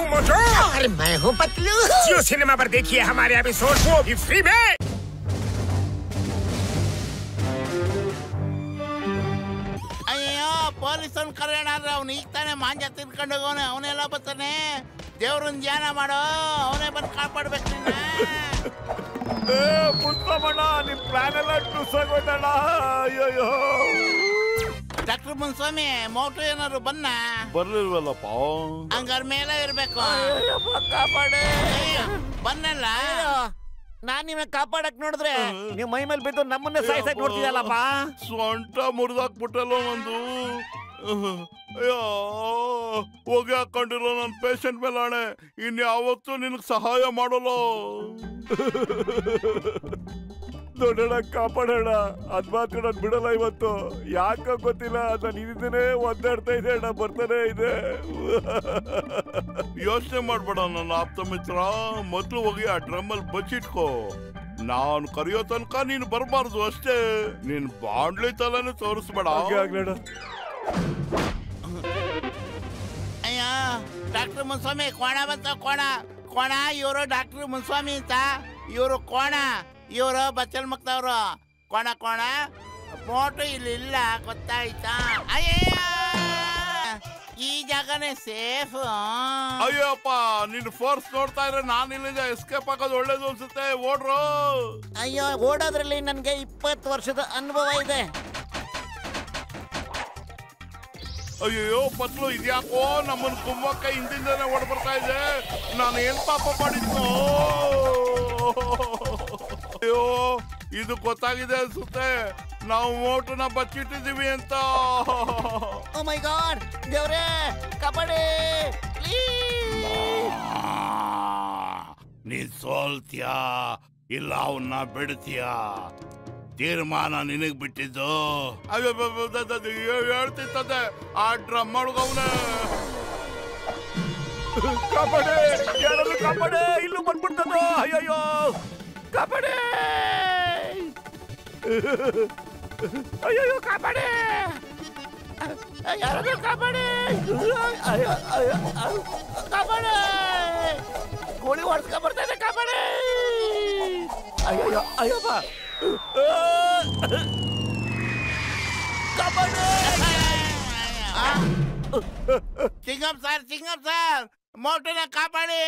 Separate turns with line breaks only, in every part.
हूँ मोटू
और मैं हूँ पतलू।
जियो सिनेमा पर देखिए हमारे एपिसोड, वो भी फ्री में।
ಅಯ್ಯೋ ಪೊಲೀಸನ್ ಕರೆಯೋಣ ಅಂದ್ರೆ ಅವ್ನು ಈಗ ತಾನೇ ಮಾಂಜ ತಿನ್ಕೊಂಡು ಹೋಗೋನೆ, ಅವನೆಲ್ಲ ಬರ್ತಾನೆ. ದೇವ್ರನ್ ಧ್ಯಾನ ಮಾಡೋ, ಅವನೇ ಬಂದು ಕಾಪಾಡ್ಬೇಕು ನಿನ್ನ.
ಪುಟ್ಪಮಣ್ಣ, ನಿಮ್ ಪ್ಲಾನ್ ಎಲ್ಲ ಟುಸ್ಸಾಗೋಯ್ತಣ್ಣ. ಅಯ್ಯೋ
ಡಾಕ್ಟರ್ ಮುನ್ಸ್ವಾಮಿ, ಮೋಟು ಏನಾದ್ರು ಬನ್ನ
ಬರ್ಲಿಲ್ವಲ್ಲಪ್ಪ.
ಹಂಗಾರ ಮೇಲೆ ಇರ್ಬೇಕು.
ಕಾಪಾಡೆ
ಬನ್ನಲ್ಲ.
ನಾನ್ ನಿಮ್ಮನ್ನ ಕಾಪಾಡಕ್ ನೋಡಿದ್ರೆ ನೀವು ಮೈ ಮೇಲೆ ಬಿದ್ದು ನಮ್ಮನ್ನೇ ಸಾಯ್ಸಕ್ ನೋಡ್ತಿದಲ್ಲಪ್ಪ.
ಸೊಂಟ ಮುರಿದಾಕ್ಬಿಟ್ಟಲ್ಲ ಒಂದು. ಅಯ್ಯೋ, ಹೋಗಿ ಹಾಕೊಂಡಿರೋ ನನ್ನ ಪೇಷಂಟ್ ಮೇಲೆ ಆಣೆ, ಇನ್ಯಾವತ್ತೂ ನಿನಗೆ ಸಹಾಯ ಮಾಡಲ್ಲ. ದೊಡ್ಡಣ್ಣ ಕಾಪಾಡೋಣ, ಅದ್ ಮಾತ್ರ ನಾನು ಬಿಡಲ್ಲ ಇವತ್ತು. ಯಾಕ ಗೊತ್ತಿಲ್ಲ, ನಾನು ಇದನ್ನೇ ಒದ್ದಾಡ್ತಾ ಇದೆ ಅಣ್ಣ, ಬರ್ತಾನೆ ಇದೆ. ಯೋಚನೆ ಮಾಡ್ಬೇಡ ನನ್ನ ಆಪ್ತ ಮಿತ್ರ, ಮೊದ್ಲು ಹೋಗಿ ಆ ಡ್ರಮ್ಮಲ್ಲಿ ಬಚ್ಚಿಟ್ಕೋ. ನಾನು ಕರೆಯೋ ತನಕ ನೀನು ಬರಬಾರ್ದು ಅಷ್ಟೇ. ನೀನ್ ಬಾಂಡ್ಲಿ ತಲನೇ ತೋರಿಸ್ಬೇಡ.
ಅಯ್ಯೋ ಡಾಕ್ಟರ್ ಮುನ್ಸ್ವಾಮಿ, ಕೋಣ ಬಂತ, ಕೋಣ ಕೋಣ. ಇವರು ಡಾಕ್ಟರ್ ಮುನ್ಸ್ವಾಮಿ ಅಂತ, ಇವರು ಕೋಣ, ಇವರು ಬಚ್ಚಲ್ ಮಕ್ತವ್ರು. ಕೋಣ ಕೋಣ, ಮೋಟು ಇಲ್ಲಿ ಇಲ್ಲ, ಗೊತ್ತಾಯ್ತಾ? ಅಯ್ಯಯ್ಯ, ಈ ಜಾಗನೇ ಸೇಫ್.
ಅಯ್ಯಪ್ಪ, ನಿನ್ ಫೋರ್ಸ್ ನೋಡ್ತಾ ಇದ್ರೆ ನಾನು ಇಲ್ಲಿಂದ ಎಸ್ಕೇಪ್ ಆಗೋದು ಒಳ್ಳೇದು ಅನ್ಸುತ್ತೆ. ಓಡ್ರು.
ಅಯ್ಯೋ, ಓಡೋದ್ರಲ್ಲಿ ನನ್ಗೆ 20 ವರ್ಷದ ಅನುಭವ ಇದೆ.
ಅಯ್ಯೋ ಪತ್ಲು, ಇದ್ಯಾಕೋ ನಮ್ಮನ್ನು ಕುಂಭಕ್ಕೆ ಹಿಂದಿಂದನೇ ಓಡ್ ಬರ್ತಾ ಇದೆ. ನಾನು ಏನ್ ಪಾಪ ಮಾಡಿದ್ನು? ಅಯ್ಯೋ, ಇದು ಗೊತ್ತಾಗಿದೆ ಅನ್ಸುತ್ತೆ, ನಾವು ಮೋಟುನ ಬಚ್ಚಿಟ್ಟಿದೀವಿ ಅಂತ.
ಓ ಮೈ ಗಾಡ್, ದೇವ್ರೇ ಕಾಪಾಡಿ.
ನೀನ್ ಸೋಲ್ತೀಯಾ ಇಲ್ಲ ಅವನ್ನ ಬಿಡ್ತೀಯಾ? ತೀರ್ಮಾನ ನಿನಗ್ ಬಿಟ್ಟಿದ್ದು. ಹೇಳ್ತಿರ್ತದೆ ಆ ಡ್ರಮ್ ಮಾಡುವವನೇ. ಕಾಪಾಡೆ, ಯಾರಾದ್ರೂ ಕಾಪಾಡೆ, ಇಲ್ಲೂ ಬಂದ್ಬಿಡ್ತದ. ಅಯ್ಯಯ್ಯೋ, ಕಾಪಾಡೆ, ಅಯ್ಯಯ್ಯೋ ಕಾಪಾಡೆ, ಯಾರಾದ್ರೂ ಕಾಪಾಡೆ,
ಕಾಪಾಡಿ, ಗೋಳಿ ಹೊಡ್ಸ್ಕೊಂಡ್ ಬರ್ತಾನೆ, ಕಾಪಾಡಿ.
ಅಯ್ಯಯ್ಯೋ, ಅಯ್ಯಪ್ಪ,
ಚಿಂಗಂ ಸರ್, ಮೋಟುನ ಕಾಪಾಡಿ,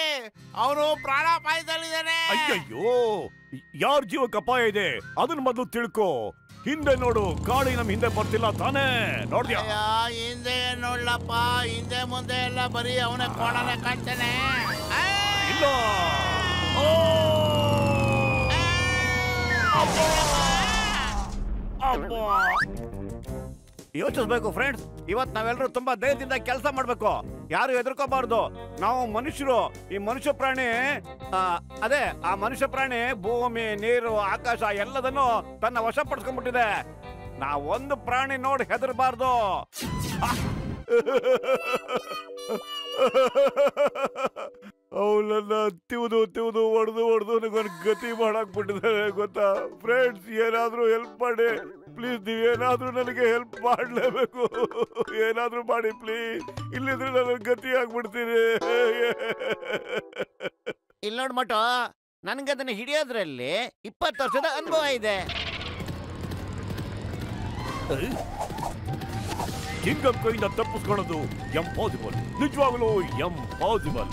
ಅವರು ಪ್ರಾಣಾಪಾಯದಲ್ಲಿದ್ದಾನೆ.
ಅಯ್ಯಯ್ಯೋ, ಯಾರ ಜೀವಕ್ಕೆ ಅಪಾಯ ಇದೆ ಅದನ್ನ ಮೊದಲು ತಿಳ್ಕೊ. ಹಿಂದೆ ನೋಡು, ಗಾಳಿ ನಮ್ ಹಿಂದೆ ಬರ್ತಿಲ್ಲ ತಾನೇ? ನೋಡ್ದ್ಯಾ?
ಹಿಂದೆ ನೋಡ್ಲಪ್ಪ, ಹಿಂದೆ ಮುಂದೆ ಎಲ್ಲ ಬರೀ ಅವನೇ ಕೋಣನೆ ಕಾಣ್ತಾನೆ.
ಇಲ್ಲ,
ಯೋಚಿಸ್ಬೇಕು ಫ್ರೆಂಡ್ಸ್. ಇವತ್ ನಾವೆಲ್ಲರೂ ತುಂಬಾ ಧೈರ್ಯದಿಂದ ಕೆಲಸ ಮಾಡ್ಬೇಕು. ಯಾರು ಹೆದರ್ಕೋಬಾರ್ದು. ನಾವು ಮನುಷ್ಯರು, ಈ ಮನುಷ್ಯ ಪ್ರಾಣಿ, ಅದೇ ಆ ಮನುಷ್ಯ ಪ್ರಾಣಿ ಭೂಮಿ, ನೀರು, ಆಕಾಶ ಎಲ್ಲದನ್ನು ತನ್ನ ವಶಪಡಿಸ್ಕೊಂಡ್ಬಿಟ್ಟಿದೆ. ನಾವೊಂದು ಪ್ರಾಣಿ ನೋಡಿ ಹೆದರ್ಬಾರ್ದು.
ಅವಳನ್ನ ತಿವ್ದು ಹೊಡೆದು ನನಗೊಂದು ಗತಿ ಮಾಡಾಕ್ಬಿಟ್ಟಿದ್ದಾರೆ ಗೊತ್ತಾ? ಫ್ರೆಂಡ್ಸ್, ಏನಾದ್ರೂ ಹೆಲ್ಪ್ ಮಾಡಿ ಪ್ಲೀಸ್. ನೀವೇನಾದ್ರೂ ನನಗೆ ಹೆಲ್ಪ್ ಮಾಡ್ಲೇಬೇಕು. ಏನಾದ್ರೂ ಮಾಡಿ ಪ್ಲೀಸ್, ಇಲ್ಲಿದ್ರೆ ನನ್ನ ಗತಿ ಆಗ್ಬಿಡ್ತೀನಿ.
ಇಲ್ಲಿ ನೋಡ್ ಮಟು, ನನ್ಗೆ ಅದನ್ನ ಹಿಡಿಯೋದ್ರಲ್ಲಿ 20 ವರ್ಷದ ಅನುಭವ ಇದೆ.
ಚಿಂಗಂ ಕೈಯಿಂದ ತಪ್ಪಿಸ್ಕೊಳ್ಳೋದು ಎಂಪಾಸಿಬಲ್, ನಿಜವಾಗ್ಲೂ ಎಂಪಾಸಿಬಲ್.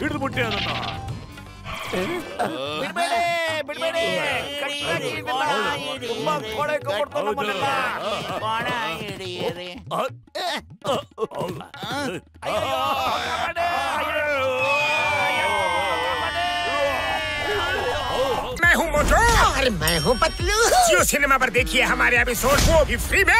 ಹಿಡಿದ್ಬಿಟ್ಟೆ ಅದನ್ನ.
ಬಿಡ್ಬೇಡಿ, ತುಂಬಾ ಕೊಳೆ ಕೊಡ್ತಾವ ನಮ್ಮನ್ನೆಲ್ಲ.
ಕೋಣ ಹಿಡಿಯಿರಿ.
मैं हूँ मोटू
और मैं हूँ पतलू।
जियो सिनेमा पर देखिए हमारे एपिसोड, वो भी फ्री में।